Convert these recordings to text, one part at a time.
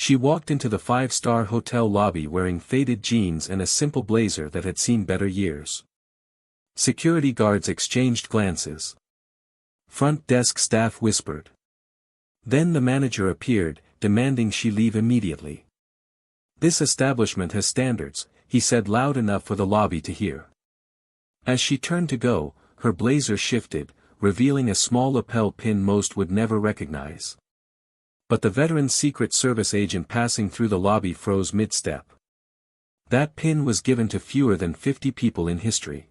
She walked into the five-star hotel lobby wearing faded jeans and a simple blazer that had seen better years. Security guards exchanged glances. Front desk staff whispered. Then the manager appeared, demanding she leave immediately. "This establishment has standards," he said loud enough for the lobby to hear. As she turned to go, her blazer shifted, revealing a small lapel pin most would never recognize. But the veteran Secret Service agent passing through the lobby froze mid-step. That pin was given to fewer than 50 people in history.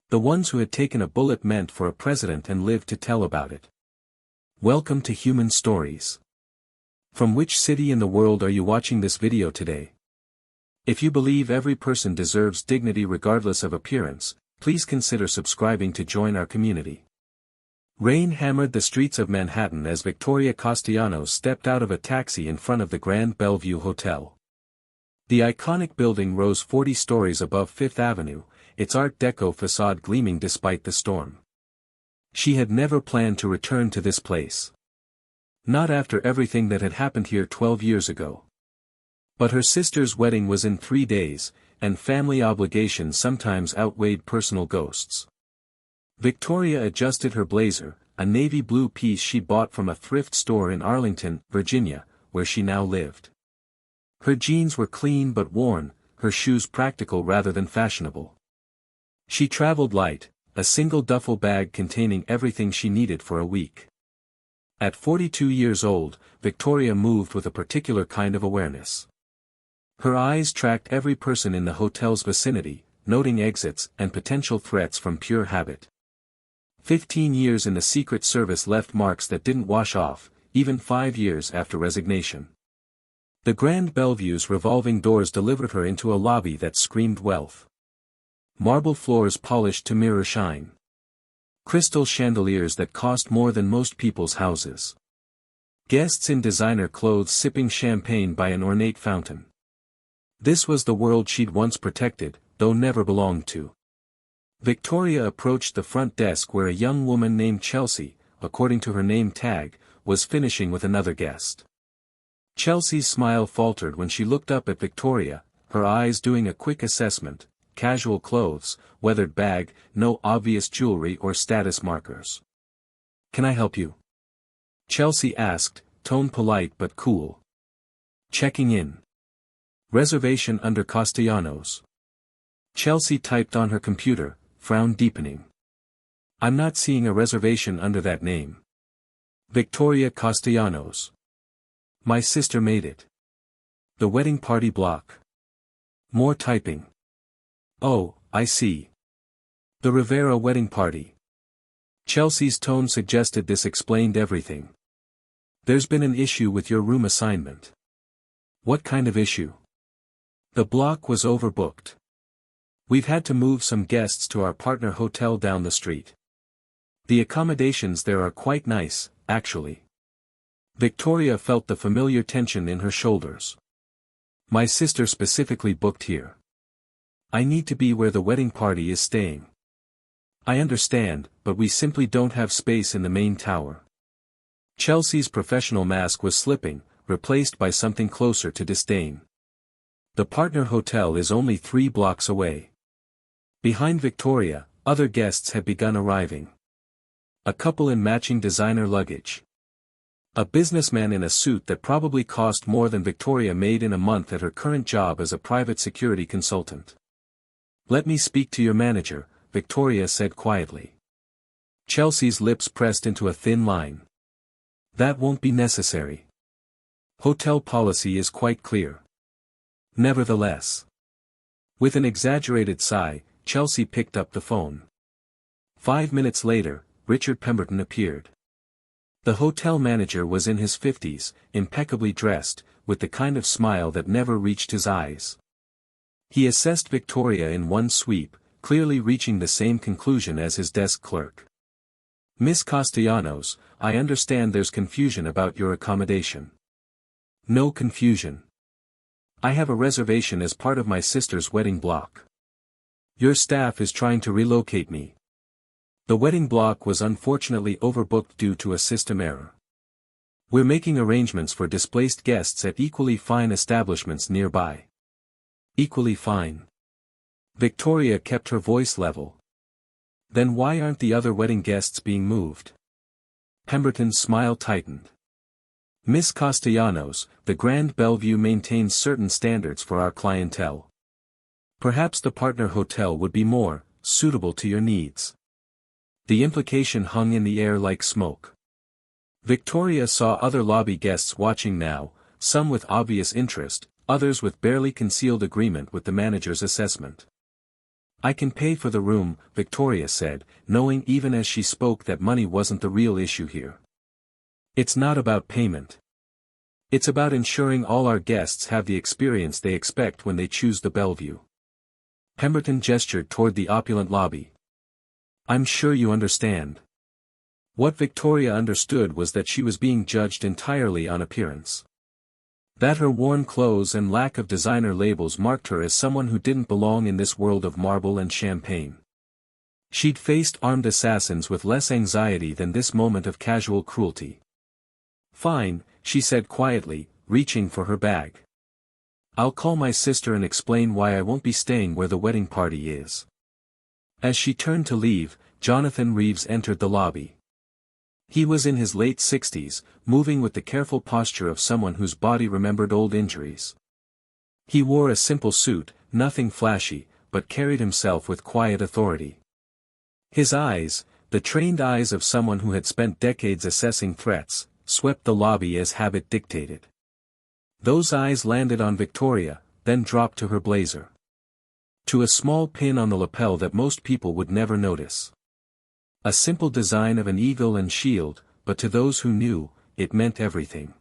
The ones who had taken a bullet meant for a president and lived to tell about it. Welcome to Human Stories. From which city in the world are you watching this video today? If you believe every person deserves dignity regardless of appearance, please consider subscribing to join our community. Rain hammered the streets of Manhattan as Victoria Castellanos stepped out of a taxi in front of the Grand Bellevue Hotel. The iconic building rose 40 stories above Fifth Avenue, its Art Deco facade gleaming despite the storm. She had never planned to return to this place. Not after everything that had happened here 12 years ago. But her sister's wedding was in 3 days, and family obligations sometimes outweighed personal ghosts. Victoria adjusted her blazer, a navy blue piece she bought from a thrift store in Arlington, Virginia, where she now lived. Her jeans were clean but worn, her shoes practical rather than fashionable. She traveled light, a single duffel bag containing everything she needed for a week. At 42 years old, Victoria moved with a particular kind of awareness. Her eyes tracked every person in the hotel's vicinity, noting exits and potential threats from pure habit. 15 years in the Secret Service left marks that didn't wash off, even 5 years after resignation. The Grand Bellevue's revolving doors delivered her into a lobby that screamed wealth. Marble floors polished to mirror shine. Crystal chandeliers that cost more than most people's houses. Guests in designer clothes sipping champagne by an ornate fountain. This was the world she'd once protected, though never belonged to. Victoria approached the front desk where a young woman named Chelsea, according to her name tag, was finishing with another guest. Chelsea's smile faltered when she looked up at Victoria, her eyes doing a quick assessment: casual clothes, weathered bag, no obvious jewelry or status markers. "Can I help you?" Chelsea asked, tone polite but cool. "Checking in. Reservation under Castellanos." Chelsea typed on her computer, frown deepening. "I'm not seeing a reservation under that name." "Victoria Castellanos. My sister made it. The wedding party block." More typing. "Oh, I see. The Rivera wedding party." Chelsea's tone suggested this explained everything. "There's been an issue with your room assignment." "What kind of issue?" "The block was overbooked. We've had to move some guests to our partner hotel down the street. The accommodations there are quite nice, actually." Victoria felt the familiar tension in her shoulders. "My sister specifically booked here. I need to be where the wedding party is staying." "I understand, but we simply don't have space in the main tower." Chelsea's professional mask was slipping, replaced by something closer to disdain. "The partner hotel is only 3 blocks away." Behind Victoria, other guests had begun arriving. A couple in matching designer luggage. A businessman in a suit that probably cost more than Victoria made in a month at her current job as a private security consultant. "Let me speak to your manager," Victoria said quietly. Chelsea's lips pressed into a thin line. "That won't be necessary. Hotel policy is quite clear." Nevertheless. With an exaggerated sigh, Chelsea picked up the phone. 5 minutes later, Richard Pemberton appeared. The hotel manager was in his 50s, impeccably dressed, with the kind of smile that never reached his eyes. He assessed Victoria in one sweep, clearly reaching the same conclusion as his desk clerk. "Miss Castellanos, I understand there's confusion about your accommodation." "No confusion. I have a reservation as part of my sister's wedding block. Your staff is trying to relocate me. The wedding block was unfortunately overbooked due to a system error." We're making arrangements for displaced guests at equally fine establishments nearby. Equally fine. Victoria kept her voice level. Then why aren't the other wedding guests being moved? Pemberton's smile tightened. Miss Castellanos, the Grand Bellevue maintains certain standards for our clientele. Perhaps the partner hotel would be more suitable to your needs. The implication hung in the air like smoke. Victoria saw other lobby guests watching now, some with obvious interest, others with barely concealed agreement with the manager's assessment. I can pay for the room, Victoria said, knowing even as she spoke that money wasn't the real issue here. It's not about payment. It's about ensuring all our guests have the experience they expect when they choose the Bellevue. Pemberton gestured toward the opulent lobby. I'm sure you understand. What Victoria understood was that she was being judged entirely on appearance. That her worn clothes and lack of designer labels marked her as someone who didn't belong in this world of marble and champagne. She'd faced armed assassins with less anxiety than this moment of casual cruelty. Fine, she said quietly, reaching for her bag. I'll call my sister and explain why I won't be staying where the wedding party is. As she turned to leave, Jonathan Reeves entered the lobby. He was in his late 60s, moving with the careful posture of someone whose body remembered old injuries. He wore a simple suit, nothing flashy, but carried himself with quiet authority. His eyes, the trained eyes of someone who had spent decades assessing threats, swept the lobby as habit dictated. Those eyes landed on Victoria, then dropped to her blazer. To a small pin on the lapel that most people would never notice. A simple design of an eagle and shield, but to those who knew, it meant everything.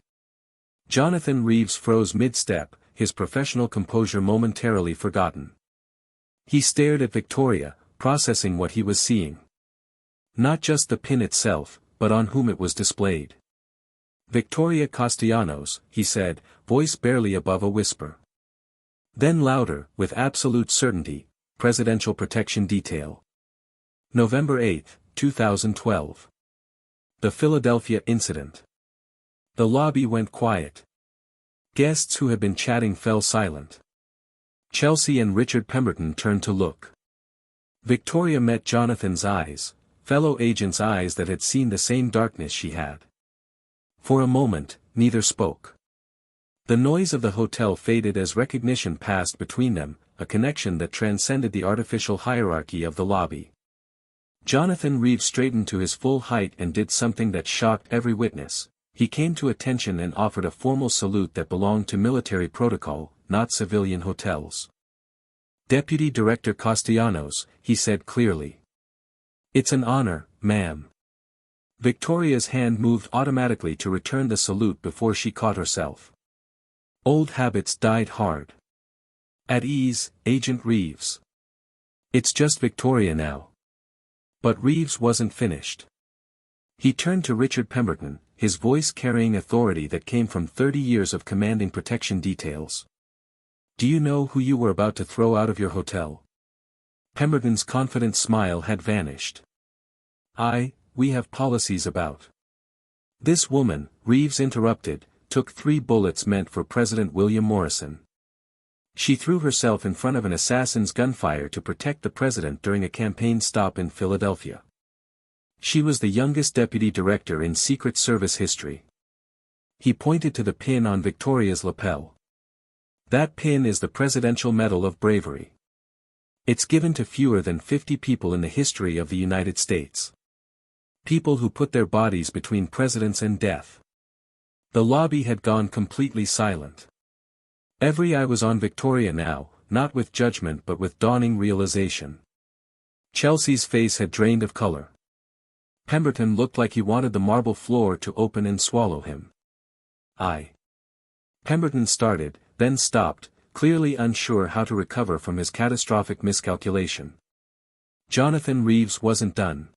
Jonathan Reeves froze mid-step, his professional composure momentarily forgotten. He stared at Victoria, processing what he was seeing. Not just the pin itself, but on whom it was displayed. Victoria Castellanos, he said, voice barely above a whisper. Then louder, with absolute certainty, Presidential Protection Detail. November 8, 2012. The Philadelphia Incident. The lobby went quiet. Guests who had been chatting fell silent. Chelsea and Richard Pemberton turned to look. Victoria met Jonathan's eyes, fellow agent's eyes that had seen the same darkness she had. For a moment, neither spoke. The noise of the hotel faded as recognition passed between them, a connection that transcended the artificial hierarchy of the lobby. Jonathan Reeves straightened to his full height and did something that shocked every witness. He came to attention and offered a formal salute that belonged to military protocol, not civilian hotels. Deputy Director Castellanos, he said clearly. It's an honor, ma'am. Victoria's hand moved automatically to return the salute before she caught herself. Old habits died hard. At ease, Agent Reeves. It's just Victoria now. But Reeves wasn't finished. He turned to Richard Pemberton, his voice carrying authority that came from 30 years of commanding protection details. Do you know who you were about to throw out of your hotel? Pemberton's confident smile had vanished. We have policies about. This woman, Reeves interrupted, took 3 bullets meant for President William Morrison. She threw herself in front of an assassin's gunfire to protect the president during a campaign stop in Philadelphia. She was the youngest deputy director in Secret Service history. He pointed to the pin on Victoria's lapel. That pin is the Presidential Medal of Bravery. It's given to fewer than 50 people in the history of the United States. People who put their bodies between presidents and death. The lobby had gone completely silent. Every eye was on Victoria now, not with judgment but with dawning realization. Chelsea's face had drained of color. Pemberton looked like he wanted the marble floor to open and swallow him. Pemberton started, then stopped, clearly unsure how to recover from his catastrophic miscalculation. Jonathan Reeves wasn't done.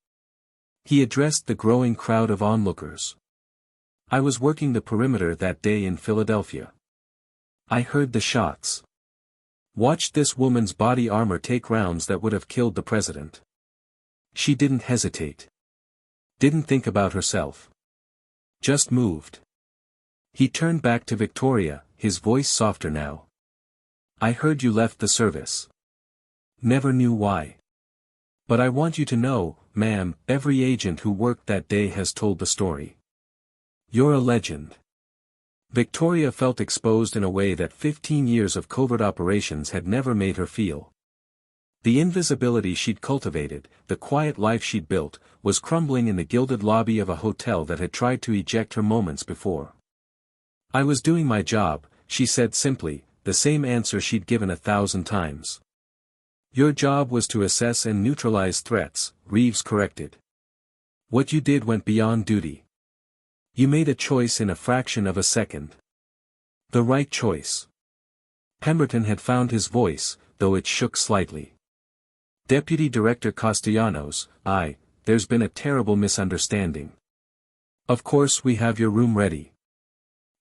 He addressed the growing crowd of onlookers. I was working the perimeter that day in Philadelphia. I heard the shots. Watched this woman's body armor take rounds that would have killed the president. She didn't hesitate. Didn't think about herself. Just moved. He turned back to Victoria, his voice softer now. I heard you left the service. Never knew why. But I want you to know, ma'am, every agent who worked that day has told the story. You're a legend. Victoria felt exposed in a way that 15 years of covert operations had never made her feel. The invisibility she'd cultivated, the quiet life she'd built, was crumbling in the gilded lobby of a hotel that had tried to eject her moments before. I was doing my job, she said simply, the same answer she'd given 1,000 times. Your job was to assess and neutralize threats, Reeves corrected. What you did went beyond duty. You made a choice in a fraction of a second. The right choice. Pemberton had found his voice, though it shook slightly. Deputy Director Castellanos, there's been a terrible misunderstanding. Of course we have your room ready.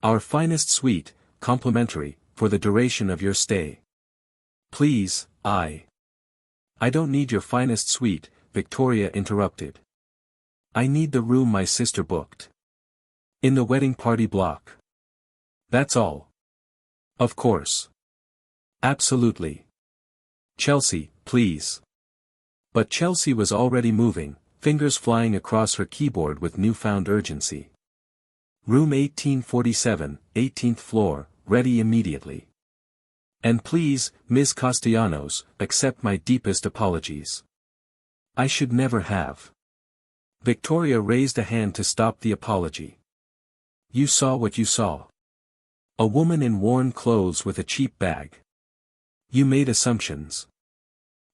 Our finest suite, complimentary, for the duration of your stay. Please, I don't need your finest suite, Victoria interrupted. I need the room my sister booked. In the wedding party block. That's all. Of course. Absolutely. Chelsea, please. But Chelsea was already moving, fingers flying across her keyboard with newfound urgency. Room 1847, 18th floor, ready immediately. And please, Ms. Castellanos, accept my deepest apologies. I should never have. Victoria raised a hand to stop the apology. You saw what you saw. A woman in worn clothes with a cheap bag. You made assumptions.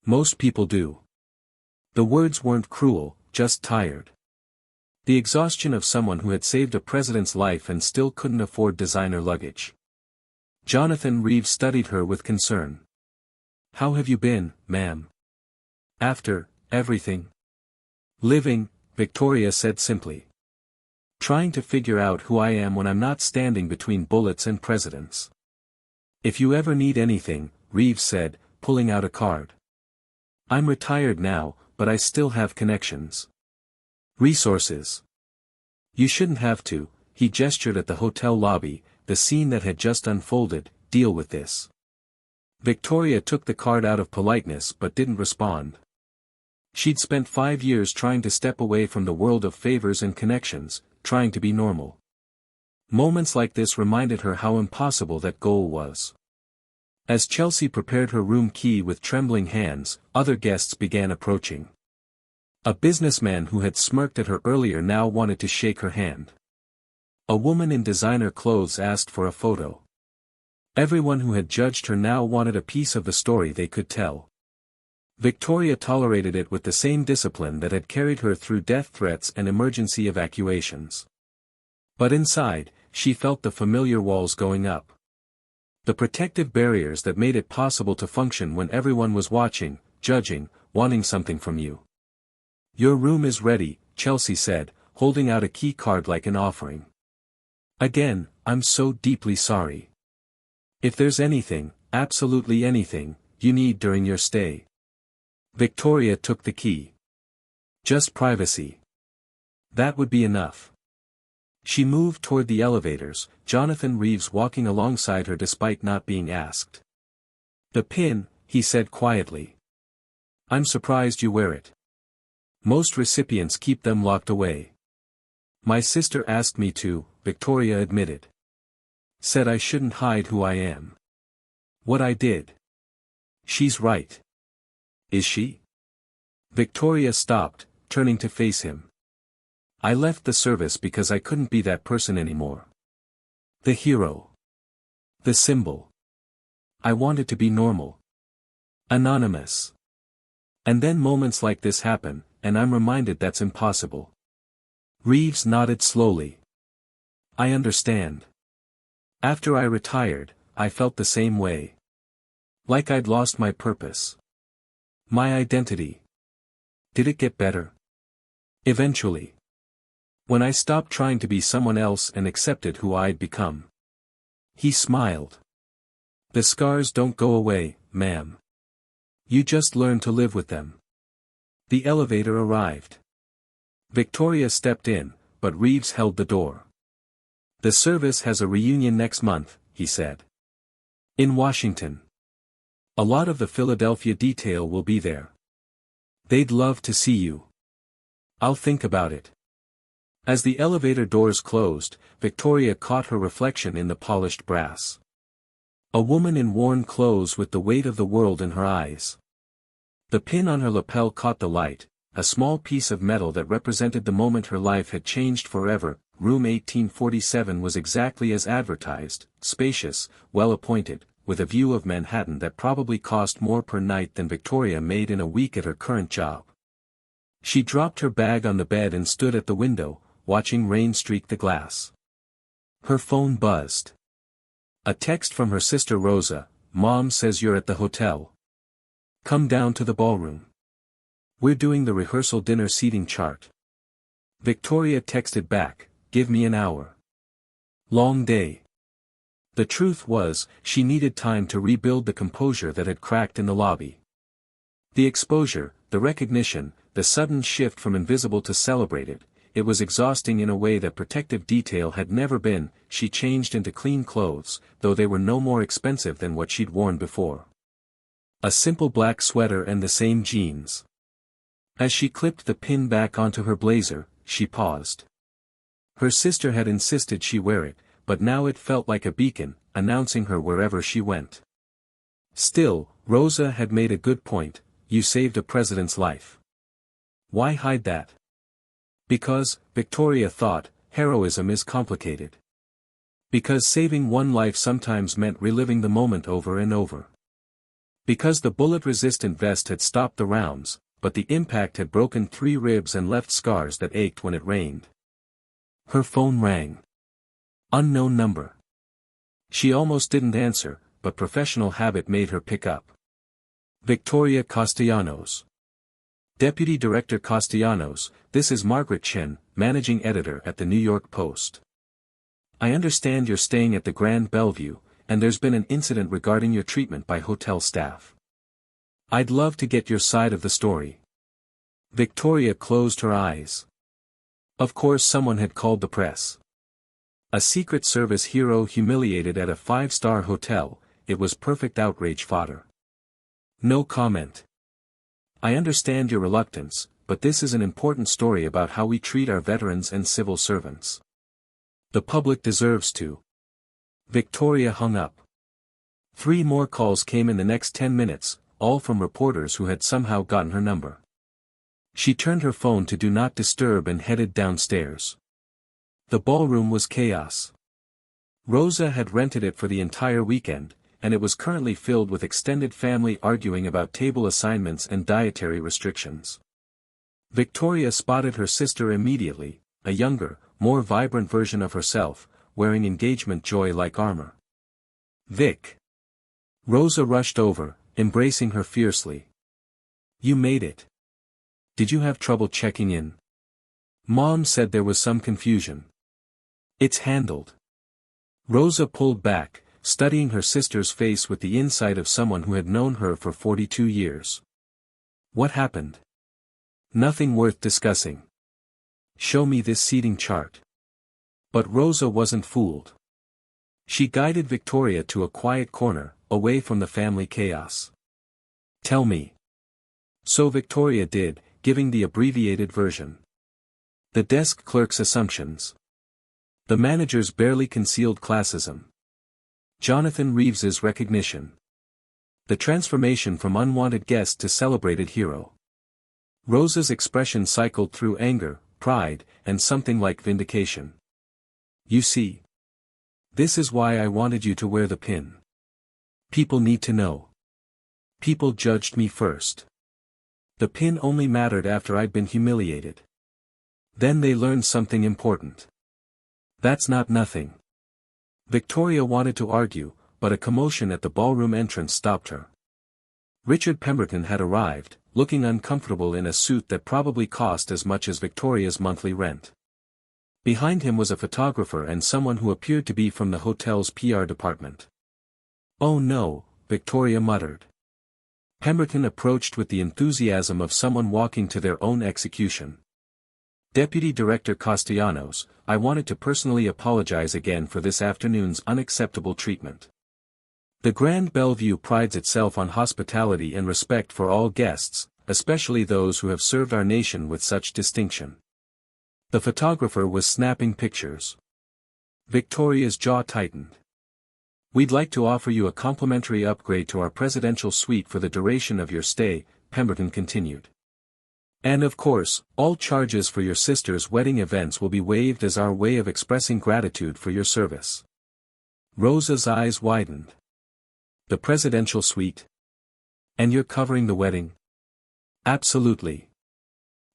Most people do. The words weren't cruel, just tired. The exhaustion of someone who had saved a president's life and still couldn't afford designer luggage. Jonathan Reeves studied her with concern. How have you been, ma'am? After everything? Living, Victoria said simply. Trying to figure out who I am when I'm not standing between bullets and presidents. If you ever need anything, Reeves said, pulling out a card. I'm retired now, but I still have connections. Resources. You shouldn't have to, he gestured at the hotel lobby, the scene that had just unfolded, deal with this. Victoria took the card out of politeness but didn't respond. She'd spent 5 years trying to step away from the world of favors and connections, trying to be normal. Moments like this reminded her how impossible that goal was. As Chelsea prepared her room key with trembling hands, other guests began approaching. A businessman who had smirked at her earlier now wanted to shake her hand. A woman in designer clothes asked for a photo. Everyone who had judged her now wanted a piece of the story they could tell. Victoria tolerated it with the same discipline that had carried her through death threats and emergency evacuations. But inside, she felt the familiar walls going up. The protective barriers that made it possible to function when everyone was watching, judging, wanting something from you. Your room is ready, Chelsea said, holding out a key card like an offering. Again, I'm so deeply sorry. If there's anything, absolutely anything, you need during your stay. Victoria took the key. Just privacy. That would be enough. She moved toward the elevators, Jonathan Reeves walking alongside her despite not being asked. The pin, he said quietly. I'm surprised you wear it. Most recipients keep them locked away. My sister asked me to, Victoria admitted. Said I shouldn't hide who I am. What I did. She's right. Is she? Victoria stopped, turning to face him. I left the service because I couldn't be that person anymore. The hero. The symbol. I wanted to be normal. Anonymous. And then moments like this happen, and I'm reminded that's impossible. Reeves nodded slowly. I understand. After I retired, I felt the same way. Like I'd lost my purpose. My identity. Did it get better? Eventually. When I stopped trying to be someone else and accepted who I'd become. He smiled. The scars don't go away, ma'am. You just learn to live with them. The elevator arrived. Victoria stepped in, but Reeves held the door. The service has a reunion next month, he said. In Washington. A lot of the Philadelphia detail will be there. They'd love to see you. I'll think about it. As the elevator doors closed, Victoria caught her reflection in the polished brass. A woman in worn clothes with the weight of the world in her eyes. The pin on her lapel caught the light, a small piece of metal that represented the moment her life had changed forever. Room 1847 was exactly as advertised, spacious, well-appointed, with a view of Manhattan that probably cost more per night than Victoria made in a week at her current job. She dropped her bag on the bed and stood at the window, watching rain streak the glass. Her phone buzzed. A text from her sister Rosa. Mom says you're at the hotel. Come down to the ballroom. We're doing the rehearsal dinner seating chart. Victoria texted back, give me an hour. Long day. The truth was, she needed time to rebuild the composure that had cracked in the lobby. The exposure, the recognition, the sudden shift from invisible to celebrated, it was exhausting in a way that protective detail had never been. She changed into clean clothes, though they were no more expensive than what she'd worn before. A simple black sweater and the same jeans. As she clipped the pin back onto her blazer, she paused. Her sister had insisted she wear it, but now it felt like a beacon, announcing her wherever she went. Still, Rosa had made a good point, you saved a president's life. Why hide that? Because, Victoria thought, heroism is complicated. Because saving one life sometimes meant reliving the moment over and over. Because the bullet-resistant vest had stopped the rounds, but the impact had broken 3 ribs and left scars that ached when it rained. Her phone rang. Unknown number. She almost didn't answer, but professional habit made her pick up. Victoria Castellanos. Deputy Director Castellanos, this is Margaret Chen, Managing Editor at the New York Post. I understand you're staying at the Grand Bellevue, and there's been an incident regarding your treatment by hotel staff. I'd love to get your side of the story. Victoria closed her eyes. Of course someone had called the press. A Secret Service hero humiliated at a 5-star hotel, it was perfect outrage fodder. No comment. I understand your reluctance, but this is an important story about how we treat our veterans and civil servants. The public deserves to. Victoria hung up. 3 more calls came in the next 10 minutes, all from reporters who had somehow gotten her number. She turned her phone to Do Not Disturb and headed downstairs. The ballroom was chaos. Rosa had rented it for the entire weekend, and it was currently filled with extended family arguing about table assignments and dietary restrictions. Victoria spotted her sister immediately, a younger, more vibrant version of herself, wearing engagement joy-like armor. Vic. Rosa rushed over, embracing her fiercely. You made it. Did you have trouble checking in? Mom said there was some confusion. It's handled. Rosa pulled back, studying her sister's face with the insight of someone who had known her for 42 years. What happened? Nothing worth discussing. Show me this seating chart. But Rosa wasn't fooled. She guided Victoria to a quiet corner, away from the family chaos. Tell me. So Victoria did, giving the abbreviated version. The desk clerk's assumptions. The manager's barely concealed classism. Jonathan Reeves's recognition. The transformation from unwanted guest to celebrated hero. Rosa's expression cycled through anger, pride, and something like vindication. You see. This is why I wanted you to wear the pin. People need to know. People judged me first. The pin only mattered after I'd been humiliated. Then they learned something important. That's not nothing. Victoria wanted to argue, but a commotion at the ballroom entrance stopped her. Richard Pemberton had arrived, looking uncomfortable in a suit that probably cost as much as Victoria's monthly rent. Behind him was a photographer and someone who appeared to be from the hotel's PR department. Oh no, Victoria muttered. Pemberton approached with the enthusiasm of someone walking to their own execution. Deputy Director Castellanos, I wanted to personally apologize again for this afternoon's unacceptable treatment. The Grand Bellevue prides itself on hospitality and respect for all guests, especially those who have served our nation with such distinction. The photographer was snapping pictures. Victoria's jaw tightened. We'd like to offer you a complimentary upgrade to our presidential suite for the duration of your stay, Pemberton continued. And of course, all charges for your sister's wedding events will be waived as our way of expressing gratitude for your service. Rosa's eyes widened. The presidential suite? And you're covering the wedding? Absolutely.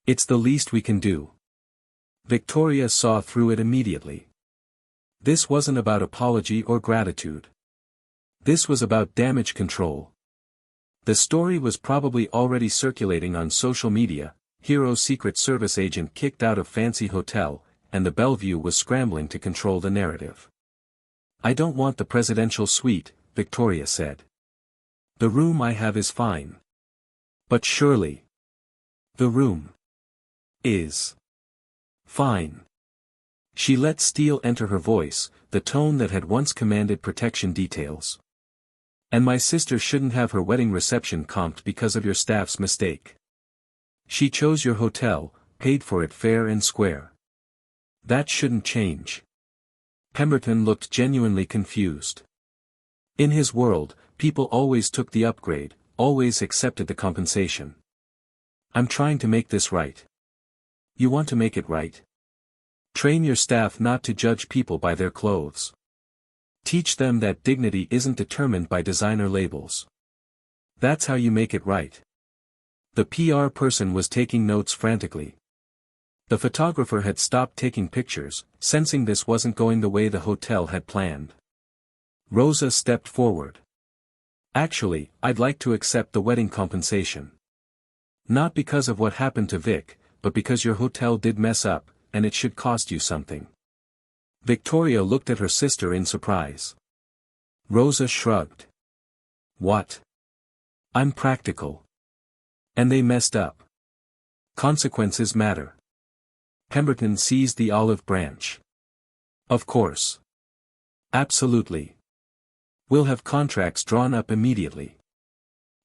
It's the least we can do. Victoria saw through it immediately. This wasn't about apology or gratitude. This was about damage control. The story was probably already circulating on social media. Hero's Secret Service agent kicked out of fancy hotel, and the Bellevue was scrambling to control the narrative. I don't want the presidential suite, Victoria said. The room I have is fine. But surely. The room. Is. Fine. She let steel enter her voice, the tone that had once commanded protection details. And my sister shouldn't have her wedding reception comped because of your staff's mistake. She chose your hotel, paid for it fair and square. That shouldn't change. Pemberton looked genuinely confused. In his world, people always took the upgrade, always accepted the compensation. I'm trying to make this right. You want to make it right? Train your staff not to judge people by their clothes. Teach them that dignity isn't determined by designer labels. That's how you make it right. The PR person was taking notes frantically. The photographer had stopped taking pictures, sensing this wasn't going the way the hotel had planned. Rosa stepped forward. Actually, I'd like to accept the wedding compensation. Not because of what happened to Vic, but because your hotel did mess up, and it should cost you something. Victoria looked at her sister in surprise. Rosa shrugged. What? I'm practical. And they messed up. Consequences matter. Pemberton seized the olive branch. Of course. Absolutely. We'll have contracts drawn up immediately.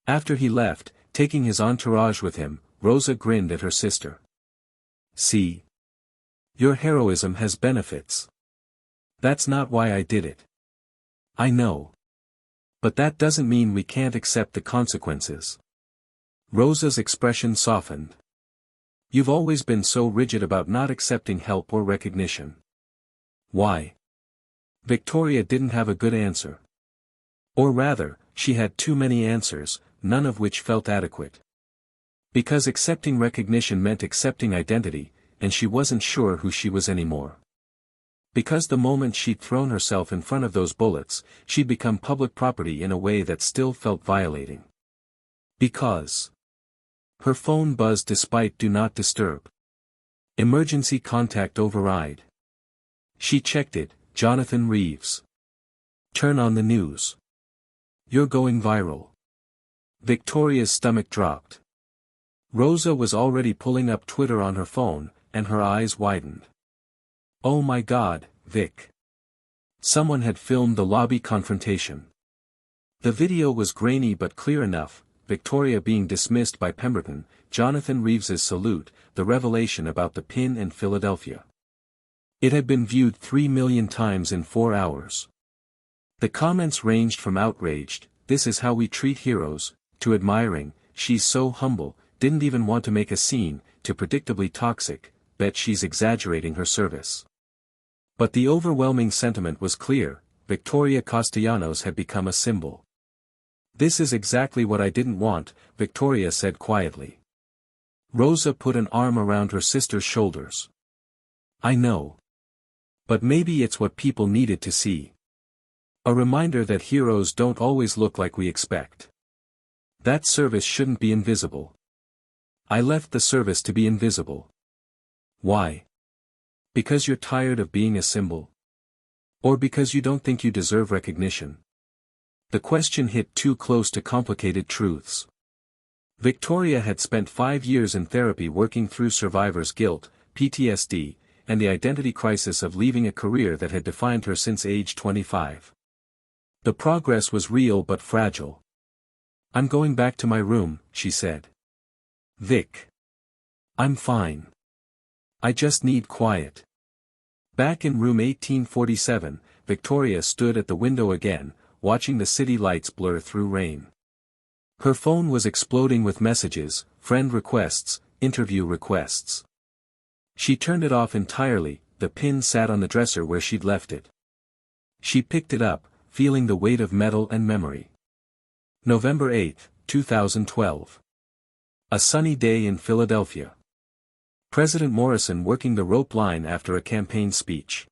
After he left, taking his entourage with him, Rosa grinned at her sister. See? Your heroism has benefits. That's not why I did it. I know. But that doesn't mean we can't accept the consequences. Rosa's expression softened. You've always been so rigid about not accepting help or recognition. Why? Victoria didn't have a good answer. Or rather, she had too many answers, none of which felt adequate. Because accepting recognition meant accepting identity, and she wasn't sure who she was anymore. Because the moment she'd thrown herself in front of those bullets, she'd become public property in a way that still felt violating. Because. Her phone buzzed despite Do Not Disturb. Emergency contact override. She checked it, Jonathan Reeves. Turn on the news. You're going viral. Victoria's stomach dropped. Rosa was already pulling up Twitter on her phone, and her eyes widened. Oh my God, Vic. Someone had filmed the lobby confrontation. The video was grainy but clear enough, Victoria being dismissed by Pemberton, Jonathan Reeves's salute, the revelation about the pin in Philadelphia. It had been viewed 3 million times in 4 hours. The comments ranged from outraged, "This is how we treat heroes," to admiring, "She's so humble, didn't even want to make a scene," to predictably toxic, "Bet she's exaggerating her service." But the overwhelming sentiment was clear, Victoria Castellanos had become a symbol. This is exactly what I didn't want, Victoria said quietly. Rosa put an arm around her sister's shoulders. I know. But maybe it's what people needed to see. A reminder that heroes don't always look like we expect. That service shouldn't be invisible. I left the service to be invisible. Why? Because you're tired of being a symbol? Or because you don't think you deserve recognition? The question hit too close to complicated truths. Victoria had spent 5 years in therapy working through survivor's guilt, PTSD, and the identity crisis of leaving a career that had defined her since age 25. The progress was real but fragile. "I'm going back to my room," she said. "Vic. I'm fine. I just need quiet." Back in room 1847, Victoria stood at the window again, watching the city lights blur through rain. Her phone was exploding with messages, friend requests, interview requests. She turned it off entirely, the pin sat on the dresser where she'd left it. She picked it up, feeling the weight of metal and memory. November 8, 2012. A sunny day in Philadelphia. President Morrison working the rope line after a campaign speech.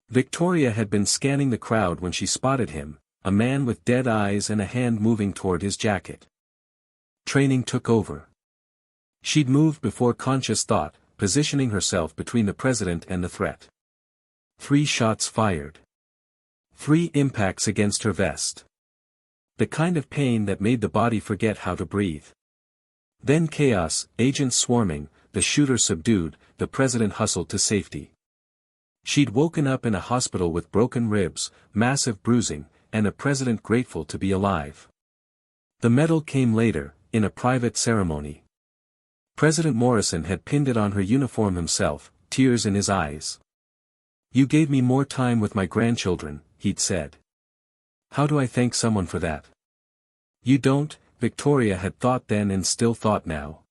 Victoria had been scanning the crowd when she spotted him, a man with dead eyes and a hand moving toward his jacket. Training took over. She'd moved before conscious thought, positioning herself between the president and the threat. 3 shots fired. 3 impacts against her vest. The kind of pain that made the body forget how to breathe. Then chaos, agents swarming, the shooter subdued, the president hustled to safety. She'd woken up in a hospital with broken ribs, massive bruising, and a president grateful to be alive. The medal came later, in a private ceremony. President Morrison had pinned it on her uniform himself, tears in his eyes. "You gave me more time with my grandchildren," he'd said. "How do I thank someone for that?" "You don't," Victoria had thought then and still thought now.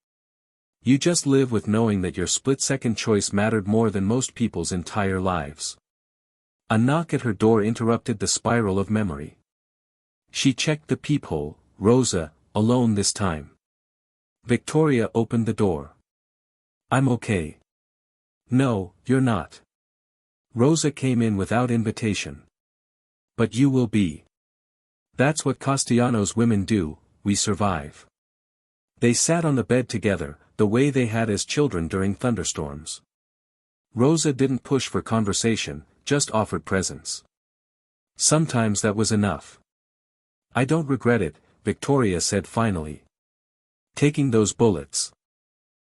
"You just live with knowing that your split-second choice mattered more than most people's entire lives." A knock at her door interrupted the spiral of memory. She checked the peephole, Rosa, alone this time. Victoria opened the door. "I'm okay." "No, you're not." Rosa came in without invitation. "But you will be. That's what Castellanos women do, we survive." They sat on the bed together, the way they had as children during thunderstorms. Rosa didn't push for conversation, just offered presence. Sometimes that was enough. "I don't regret it," Victoria said finally. "Taking those bullets.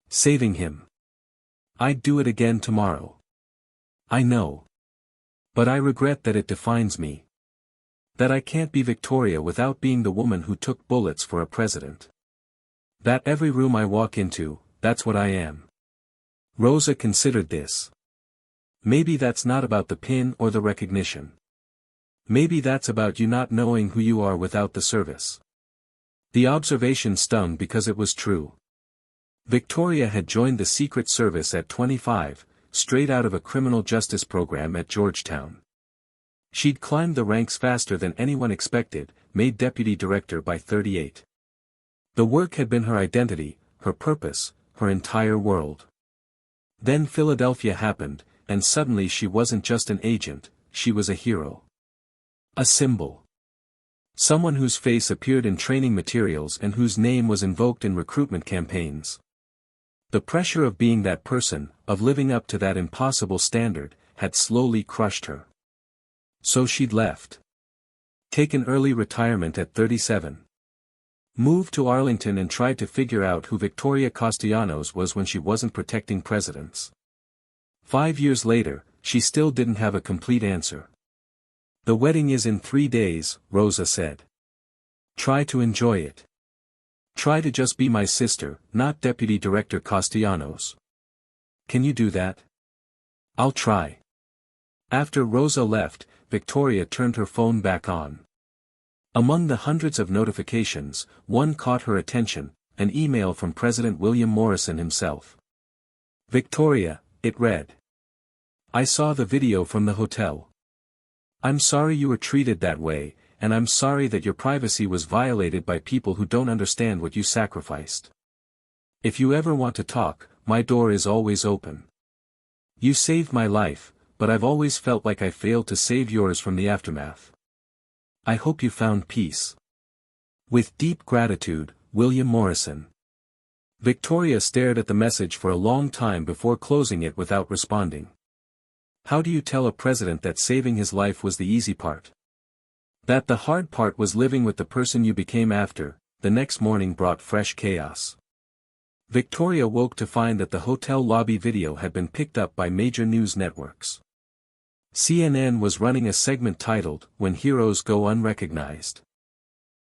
Saving him. I'd do it again tomorrow." "I know. But I regret that it defines me. That I can't be Victoria without being the woman who took bullets for a president. That every room I walk into, that's what I am." Rosa considered this. Maybe that's not about the pin or the recognition. Maybe that's about you not knowing who you are without the service. The observation stung because it was true. Victoria had joined the Secret Service at 25, straight out of a criminal justice program at Georgetown. She'd climbed the ranks faster than anyone expected, made deputy director by 38. The work had been her identity, her purpose, her entire world. Then Philadelphia happened, and suddenly she wasn't just an agent, she was a hero. A symbol. Someone whose face appeared in training materials and whose name was invoked in recruitment campaigns. The pressure of being that person, of living up to that impossible standard, had slowly crushed her. So she'd left. Taken early retirement at 37. Moved to Arlington and tried to figure out who Victoria Castellanos was when she wasn't protecting presidents. 5 years later, she still didn't have a complete answer. "The wedding is in 3 days, Rosa said. Try to enjoy it. Try to just be my sister, not Deputy Director Castellanos. Can you do that?" "I'll try." After Rosa left, Victoria turned her phone back on. Among the hundreds of notifications, one caught her attention, an email from President William Morrison himself. "Victoria," it read. "I saw the video from the hotel. I'm sorry you were treated that way, and I'm sorry that your privacy was violated by people who don't understand what you sacrificed. If you ever want to talk, my door is always open. You saved my life, but I've always felt like I failed to save yours from the aftermath. I hope you found peace. With deep gratitude, William Morrison." Victoria stared at the message for a long time before closing it without responding. How do you tell a president that saving his life was the easy part? That the hard part was living with the person you became after? The next morning brought fresh chaos. Victoria woke to find that the hotel lobby video had been picked up by major news networks. CNN was running a segment titled, "When Heroes Go Unrecognized."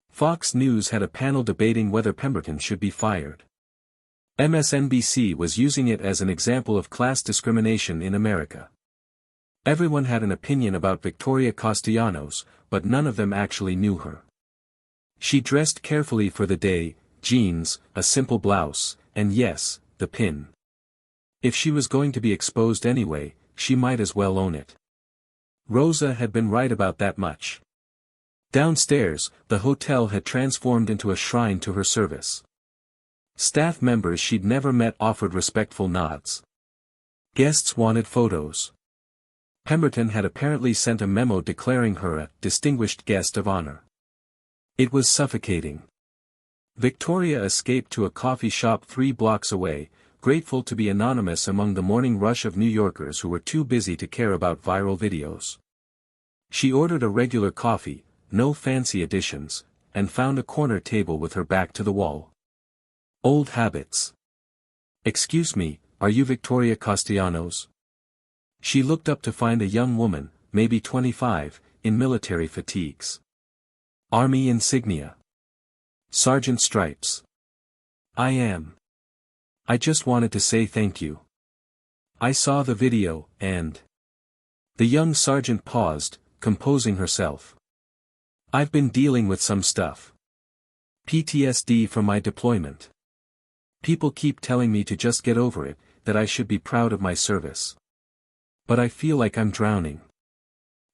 Fox News had a panel debating whether Pemberton should be fired. MSNBC was using it as an example of class discrimination in America. Everyone had an opinion about Victoria Castellanos, but none of them actually knew her. She dressed carefully for the day, jeans, a simple blouse, and yes, the pin. If she was going to be exposed anyway, she might as well own it. Rosa had been right about that much. Downstairs, the hotel had transformed into a shrine to her service. Staff members she'd never met offered respectful nods. Guests wanted photos. Pemberton had apparently sent a memo declaring her a distinguished guest of honor. It was suffocating. Victoria escaped to a coffee shop 3 blocks away, grateful to be anonymous among the morning rush of New Yorkers who were too busy to care about viral videos. She ordered a regular coffee, no fancy additions, and found a corner table with her back to the wall. Old habits. "Excuse me, are you Victoria Castellanos?" She looked up to find a young woman, maybe 25, in military fatigues. Army insignia. Sergeant stripes. "I am. I just wanted to say thank you. I saw the video, and..." The young sergeant paused, composing herself. "I've been dealing with some stuff. PTSD from my deployment. People keep telling me to just get over it, that I should be proud of my service. But I feel like I'm drowning."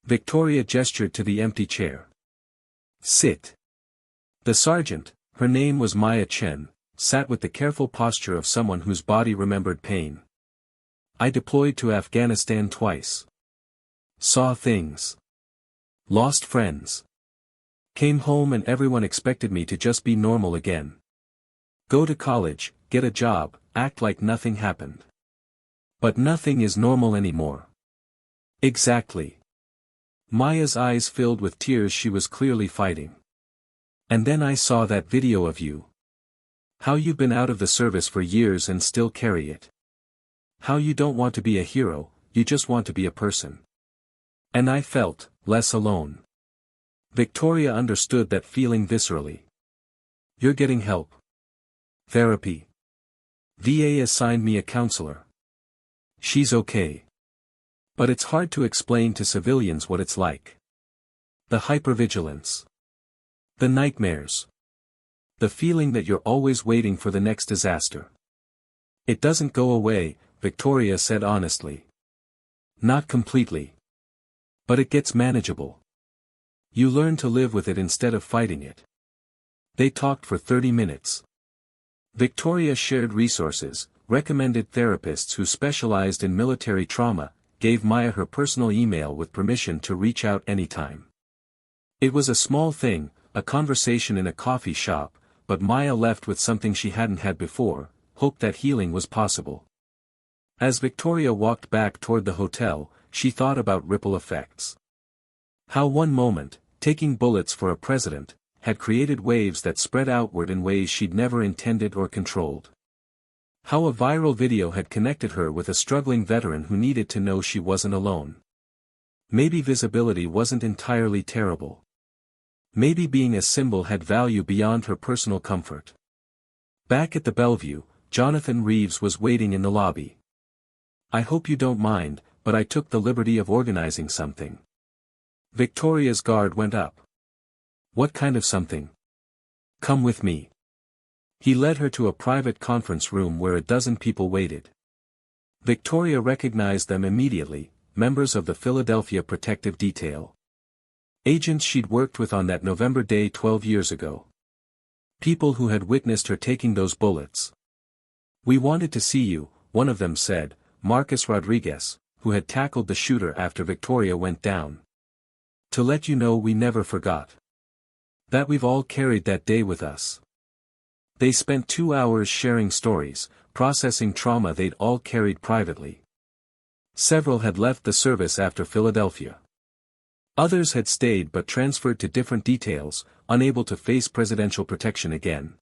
Victoria gestured to the empty chair. "Sit." The sergeant, her name was Maya Chen, sat with the careful posture of someone whose body remembered pain. "I deployed to Afghanistan twice. Saw things. Lost friends. Came home and everyone expected me to just be normal again. Go to college, get a job, act like nothing happened. But nothing is normal anymore." "Exactly." Maya's eyes filled with tears. She was clearly fighting. "And then I saw that video of you. How you've been out of the service for years and still carry it. How you don't want to be a hero, you just want to be a person. And I felt less alone." Victoria understood that feeling viscerally. "You're getting help." "Therapy. VA assigned me a counselor. She's okay. But it's hard to explain to civilians what it's like. The hypervigilance. The nightmares. The feeling that you're always waiting for the next disaster. It doesn't go away," Victoria said honestly. "Not completely. But it gets manageable. You learn to live with it instead of fighting it." They talked for 30 minutes. Victoria shared resources, recommended therapists who specialized in military trauma, gave Maya her personal email with permission to reach out anytime. It was a small thing, a conversation in a coffee shop, but Maya left with something she hadn't had before, hope that healing was possible. As Victoria walked back toward the hotel, she thought about ripple effects. How one moment, taking bullets for a president, had created waves that spread outward in ways she'd never intended or controlled. How a viral video had connected her with a struggling veteran who needed to know she wasn't alone. Maybe visibility wasn't entirely terrible. Maybe being a symbol had value beyond her personal comfort. Back at the Bellevue, Jonathan Reeves was waiting in the lobby. "I hope you don't mind, but I took the liberty of organizing something." Victoria's guard went up. "What kind of something?" "Come with me." He led her to a private conference room where a dozen people waited. Victoria recognized them immediately, members of the Philadelphia Protective Detail. Agents she'd worked with on that November day 12 years ago. People who had witnessed her taking those bullets. "We wanted to see you," one of them said, Marcus Rodriguez, who had tackled the shooter after Victoria went down. "To let you know we never forgot. That we've all carried that day with us." They spent 2 hours sharing stories, processing trauma they'd all carried privately. Several had left the service after Philadelphia. Others had stayed but transferred to different details, unable to face presidential protection again.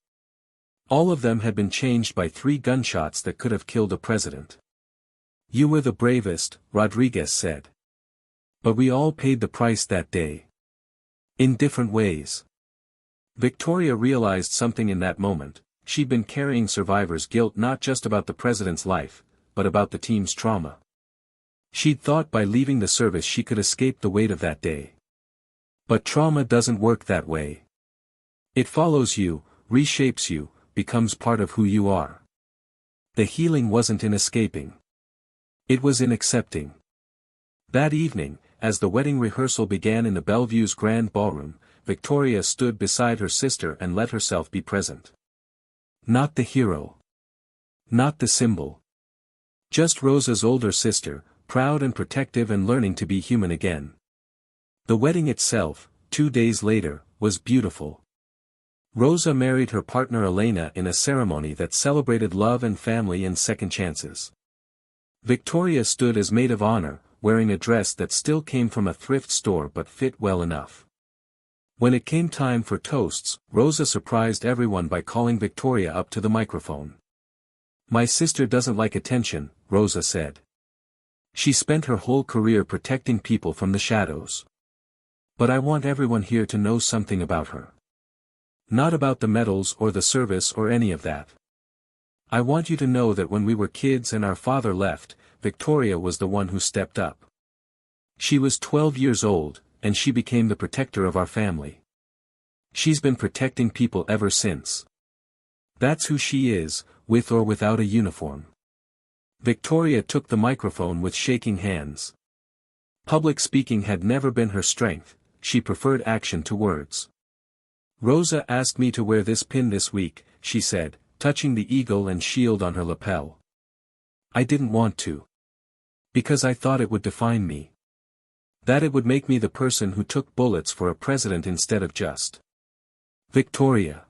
All of them had been changed by 3 gunshots that could have killed a president. You were the bravest, Rodriguez said. But we all paid the price that day. In different ways. Victoria realized something in that moment. She'd been carrying survivors' guilt not just about the president's life, but about the team's trauma. She'd thought by leaving the service she could escape the weight of that day. But trauma doesn't work that way. It follows you, reshapes you, becomes part of who you are. The healing wasn't in escaping. It was in accepting. That evening, as the wedding rehearsal began in the Bellevue's grand ballroom, Victoria stood beside her sister and let herself be present. Not the hero. Not the symbol. Just Rosa's older sister, proud and protective and learning to be human again. The wedding itself, 2 days later, was beautiful. Rosa married her partner Elena in a ceremony that celebrated love and family and second chances. Victoria stood as maid of honor, wearing a dress that still came from a thrift store but fit well enough. When it came time for toasts, Rosa surprised everyone by calling Victoria up to the microphone. My sister doesn't like attention, Rosa said. She spent her whole career protecting people from the shadows. But I want everyone here to know something about her. Not about the medals or the service or any of that. I want you to know that when we were kids and our father left, Victoria was the one who stepped up. She was 12 years old, and she became the protector of our family. She's been protecting people ever since. That's who she is, with or without a uniform. Victoria took the microphone with shaking hands. Public speaking had never been her strength, she preferred action to words. Rosa asked me to wear this pin this week, she said, touching the eagle and shield on her lapel. I didn't want to. Because I thought it would define me. That it would make me the person who took bullets for a president instead of just Victoria.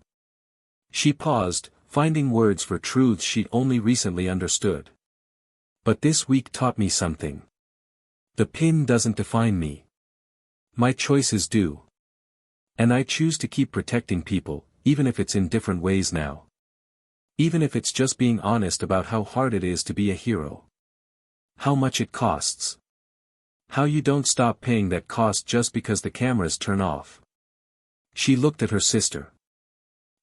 She paused, finding words for truths she'd only recently understood. But this week taught me something. The pin doesn't define me. My choices do. And I choose to keep protecting people, even if it's in different ways now. Even if it's just being honest about how hard it is to be a hero. How much it costs. How you don't stop paying that cost just because the cameras turn off. She looked at her sister.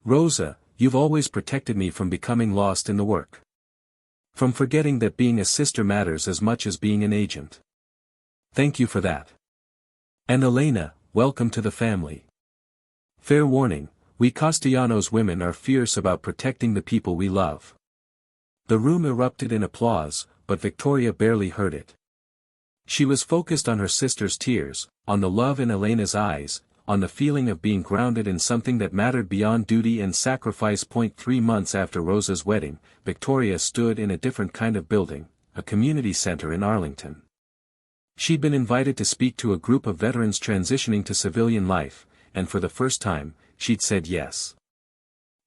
Rosa, you've always protected me from becoming lost in the work. From forgetting that being a sister matters as much as being an agent. Thank you for that. And Elena, welcome to the family. Fair warning, we Castellanos women are fierce about protecting the people we love. The room erupted in applause, but Victoria barely heard it. She was focused on her sister's tears, on the love in Elena's eyes, on the feeling of being grounded in something that mattered beyond duty and sacrifice. 3 months after Rosa's wedding, Victoria stood in a different kind of building, a community center in Arlington. She'd been invited to speak to a group of veterans transitioning to civilian life, and for the first time, she'd said yes.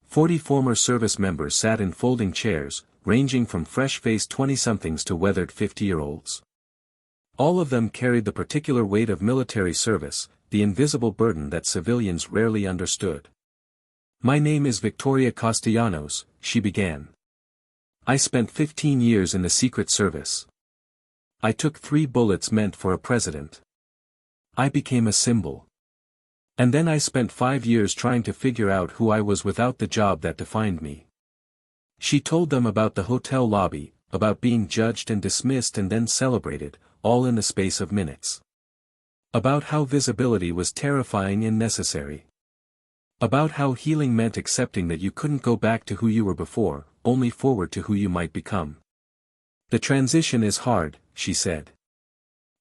40 former service members sat in folding chairs, ranging from fresh-faced 20-somethings to weathered 50-year-olds. All of them carried the particular weight of military service, the invisible burden that civilians rarely understood. My name is Victoria Castellanos, she began. I spent 15 years in the Secret Service. I took 3 bullets meant for a president. I became a symbol. And then I spent 5 years trying to figure out who I was without the job that defined me. She told them about the hotel lobby, about being judged and dismissed and then celebrated, all in the space of minutes. About how visibility was terrifying and necessary. About how healing meant accepting that you couldn't go back to who you were before, only forward to who you might become. The transition is hard, she said.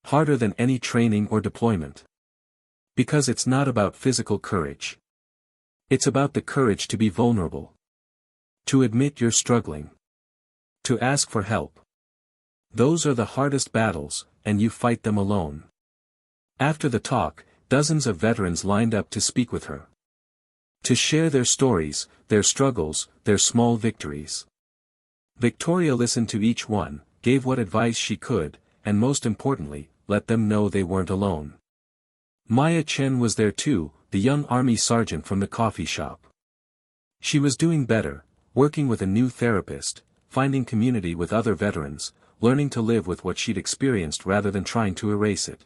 Harder than any training or deployment. Because it's not about physical courage. It's about the courage to be vulnerable. To admit you're struggling. To ask for help. Those are the hardest battles, and you fight them alone. After the talk, dozens of veterans lined up to speak with her. To share their stories, their struggles, their small victories. Victoria listened to each one, gave what advice she could, and most importantly, let them know they weren't alone. Maya Chen was there too, the young army sergeant from the coffee shop. She was doing better, working with a new therapist, finding community with other veterans, learning to live with what she'd experienced rather than trying to erase it.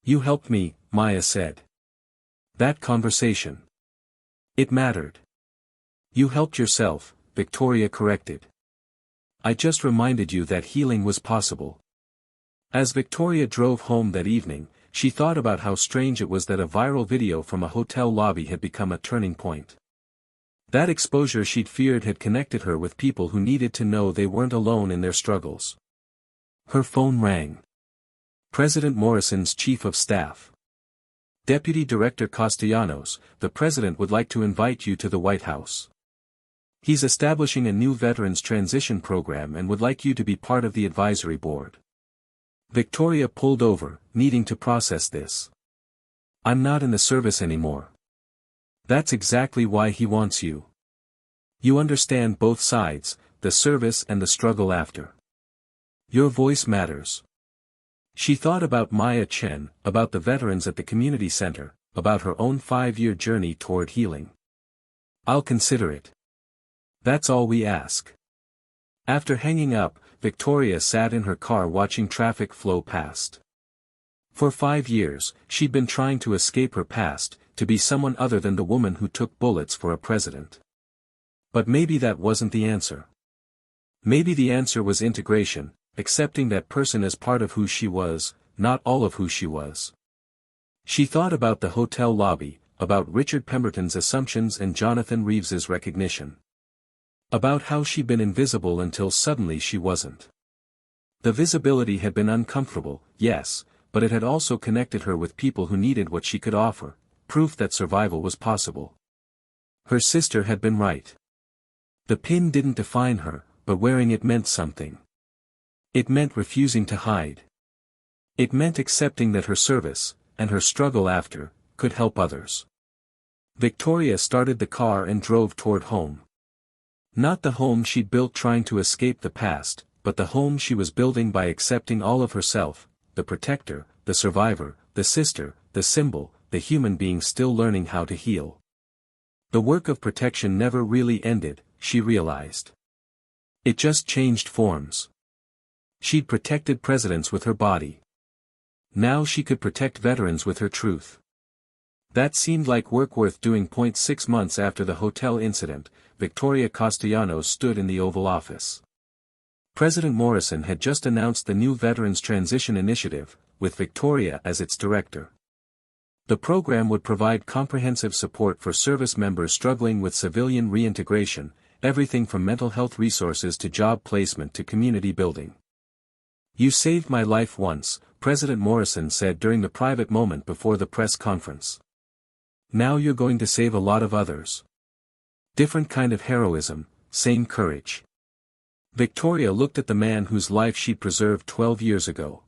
"You helped me," Maya said. "That conversation. It mattered." "You helped yourself," Victoria corrected. "I just reminded you that healing was possible." As Victoria drove home that evening, she thought about how strange it was that a viral video from a hotel lobby had become a turning point. That exposure she'd feared had connected her with people who needed to know they weren't alone in their struggles. Her phone rang. President Morrison's Chief of Staff. "Deputy Director Castellanos, the President would like to invite you to the White House. He's establishing a new Veterans Transition Program and would like you to be part of the advisory board." Victoria pulled over, needing to process this. "I'm not in the service anymore." "That's exactly why he wants you. You understand both sides, the service and the struggle after. Your voice matters." She thought about Maya Chen, about the veterans at the community center, about her own 5-year journey toward healing. "I'll consider it. That's all we ask." After hanging up, Victoria sat in her car watching traffic flow past. For 5 years, she'd been trying to escape her past, to be someone other than the woman who took bullets for a president. But maybe that wasn't the answer. Maybe the answer was integration, accepting that person as part of who she was, not all of who she was. She thought about the hotel lobby, about Richard Pemberton's assumptions and Jonathan Reeves's recognition. About how she'd been invisible until suddenly she wasn't. The visibility had been uncomfortable, yes, but it had also connected her with people who needed what she could offer, proof that survival was possible. Her sister had been right. The pin didn't define her, but wearing it meant something. It meant refusing to hide. It meant accepting that her service, and her struggle after, could help others. Victoria started the car and drove toward home. Not the home she'd built trying to escape the past, but the home she was building by accepting all of herself, the protector, the survivor, the sister, the symbol, the human being still learning how to heal. The work of protection never really ended, she realized. It just changed forms. She'd protected presidents with her body. Now she could protect veterans with her truth. That seemed like work worth doing. 6 months after the hotel incident, Victoria Castellanos stood in the Oval Office. President Morrison had just announced the new Veterans Transition Initiative, with Victoria as its director. The program would provide comprehensive support for service members struggling with civilian reintegration, everything from mental health resources to job placement to community building. "You saved my life once," President Morrison said during the private moment before the press conference. "Now you're going to save a lot of others." Different kind of heroism, same courage. Victoria looked at the man whose life she'd preserved 12 years ago.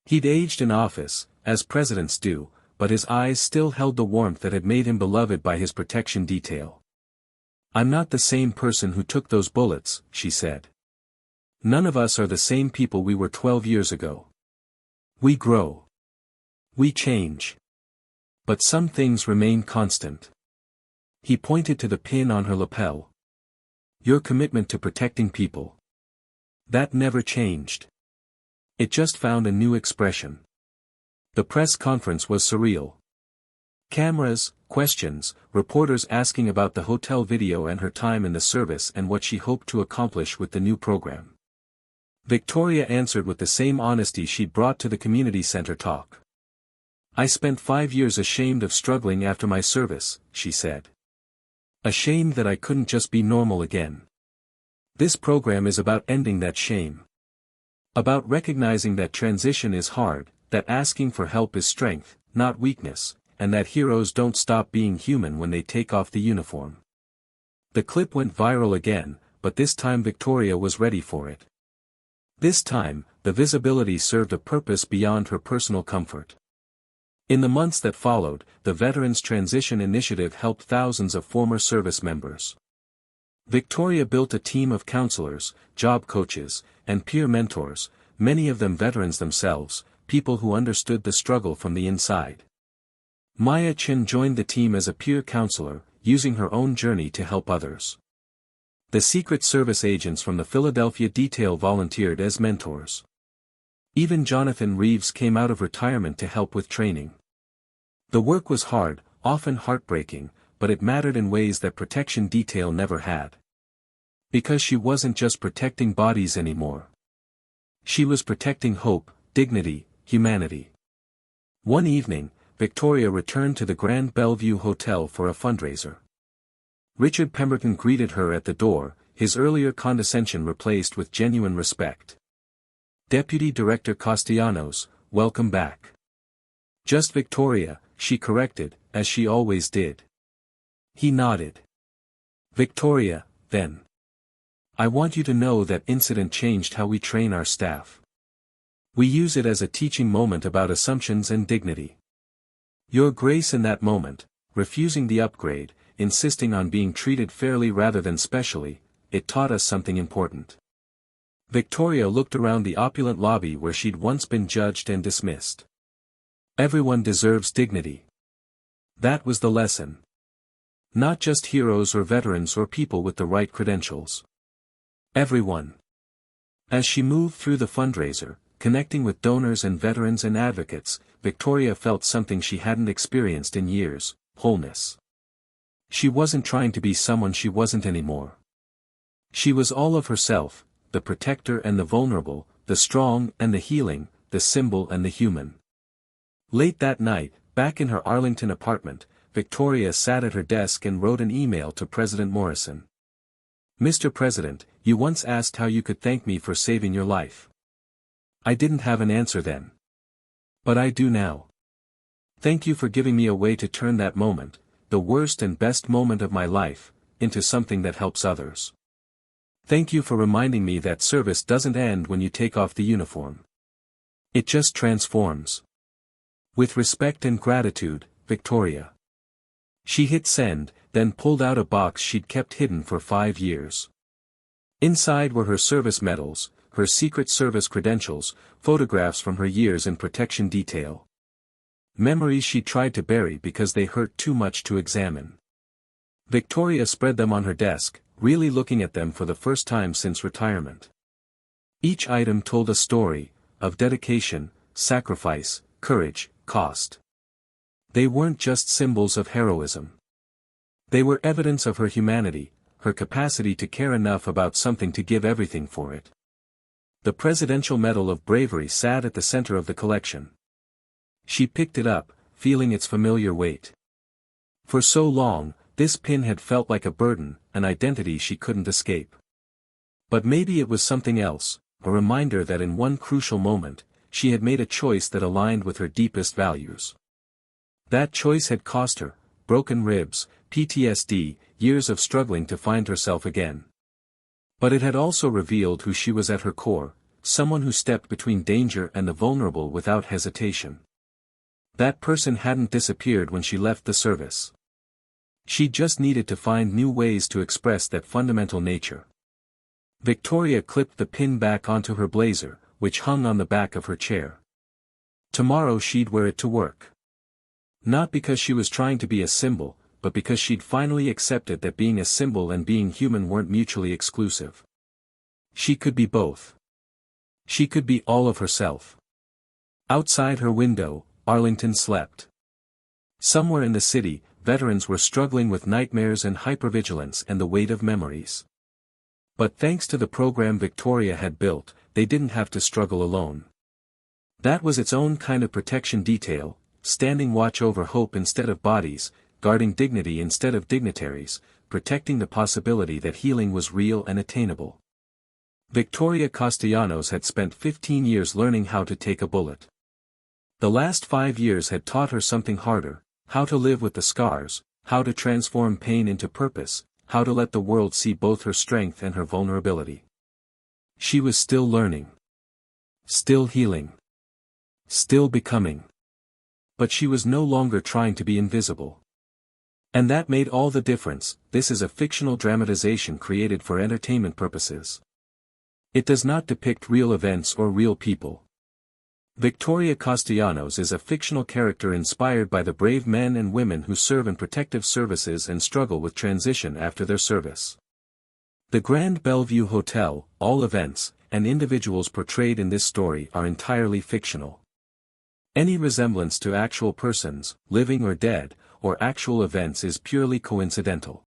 He'd aged in office, as presidents do, but his eyes still held the warmth that had made him beloved by his protection detail. "I'm not the same person who took those bullets," she said. "None of us are the same people we were 12 years ago. We grow. We change. But some things remain constant." He pointed to the pin on her lapel. "Your commitment to protecting people. That never changed. It just found a new expression." The press conference was surreal. Cameras, questions, reporters asking about the hotel video and her time in the service and what she hoped to accomplish with the new program. Victoria answered with the same honesty she'd brought to the community center talk. "I spent 5 years ashamed of struggling after my service," she said. "Ashamed that I couldn't just be normal again. This program is about ending that shame. About recognizing that transition is hard, that asking for help is strength, not weakness, and that heroes don't stop being human when they take off the uniform." The clip went viral again, but this time Victoria was ready for it. This time, the visibility served a purpose beyond her personal comfort. In the months that followed, the Veterans Transition Initiative helped thousands of former service members. Victoria built a team of counselors, job coaches, and peer mentors, many of them veterans themselves, people who understood the struggle from the inside. Maya Chen joined the team as a peer counselor, using her own journey to help others. The Secret Service agents from the Philadelphia detail volunteered as mentors. Even Jonathan Reeves came out of retirement to help with training. The work was hard, often heartbreaking, but it mattered in ways that protection detail never had. Because she wasn't just protecting bodies anymore. She was protecting hope, dignity, humanity. One evening, Victoria returned to the Grand Bellevue Hotel for a fundraiser. Richard Pemberton greeted her at the door, his earlier condescension replaced with genuine respect. "Deputy Director Castellanos, welcome back." "Just Victoria," she corrected, as she always did. He nodded. "Victoria, then. I want you to know that incident changed how we train our staff. We use it as a teaching moment about assumptions and dignity. Your grace in that moment, refusing the upgrade, insisting on being treated fairly rather than specially, it taught us something important." Victoria looked around the opulent lobby where she'd once been judged and dismissed. Everyone deserves dignity. That was the lesson. Not just heroes or veterans or people with the right credentials. Everyone. As she moved through the fundraiser, connecting with donors and veterans and advocates, Victoria felt something she hadn't experienced in years: wholeness. She wasn't trying to be someone she wasn't anymore. She was all of herself, the protector and the vulnerable, the strong and the healing, the symbol and the human. Late that night, back in her Arlington apartment, Victoria sat at her desk and wrote an email to President Morrison. "Mr. President, you once asked how you could thank me for saving your life. I didn't have an answer then. But I do now. Thank you for giving me a way to turn that moment, the worst and best moment of my life, into something that helps others. Thank you for reminding me that service doesn't end when you take off the uniform. It just transforms. With respect and gratitude, Victoria." She hit send, then pulled out a box she'd kept hidden for 5 years. Inside were her service medals, her Secret Service credentials, photographs from her years in protection detail. Memories she tried to bury because they hurt too much to examine. Victoria spread them on her desk, really looking at them for the first time since retirement. Each item told a story, of dedication, sacrifice, courage, cost. They weren't just symbols of heroism. They were evidence of her humanity, her capacity to care enough about something to give everything for it. The Presidential Medal of Bravery sat at the center of the collection. She picked it up, feeling its familiar weight. For so long, this pin had felt like a burden, an identity she couldn't escape. But maybe it was something else, a reminder that in one crucial moment, she had made a choice that aligned with her deepest values. That choice had cost her, broken ribs, PTSD, years of struggling to find herself again. But it had also revealed who she was at her core, someone who stepped between danger and the vulnerable without hesitation. That person hadn't disappeared when she left the service. She just needed to find new ways to express that fundamental nature. Victoria clipped the pin back onto her blazer, which hung on the back of her chair. Tomorrow she'd wear it to work. Not because she was trying to be a symbol, but because she'd finally accepted that being a symbol and being human weren't mutually exclusive. She could be both. She could be all of herself. Outside her window, Arlington slept. Somewhere in the city, veterans were struggling with nightmares and hypervigilance and the weight of memories. But thanks to the program Victoria had built, they didn't have to struggle alone. That was its own kind of protection detail, standing watch over hope instead of bodies, guarding dignity instead of dignitaries, protecting the possibility that healing was real and attainable. Victoria Castellanos had spent 15 years learning how to take a bullet. The last 5 years had taught her something harder: how to live with the scars, how to transform pain into purpose, how to let the world see both her strength and her vulnerability. She was still learning. Still healing. Still becoming. But she was no longer trying to be invisible. And that made all the difference. This is a fictional dramatization created for entertainment purposes. It does not depict real events or real people. Victoria Castellanos is a fictional character inspired by the brave men and women who serve in protective services and struggle with transition after their service. The Grand Bellevue Hotel, all events, and individuals portrayed in this story are entirely fictional. Any resemblance to actual persons, living or dead, or actual events is purely coincidental.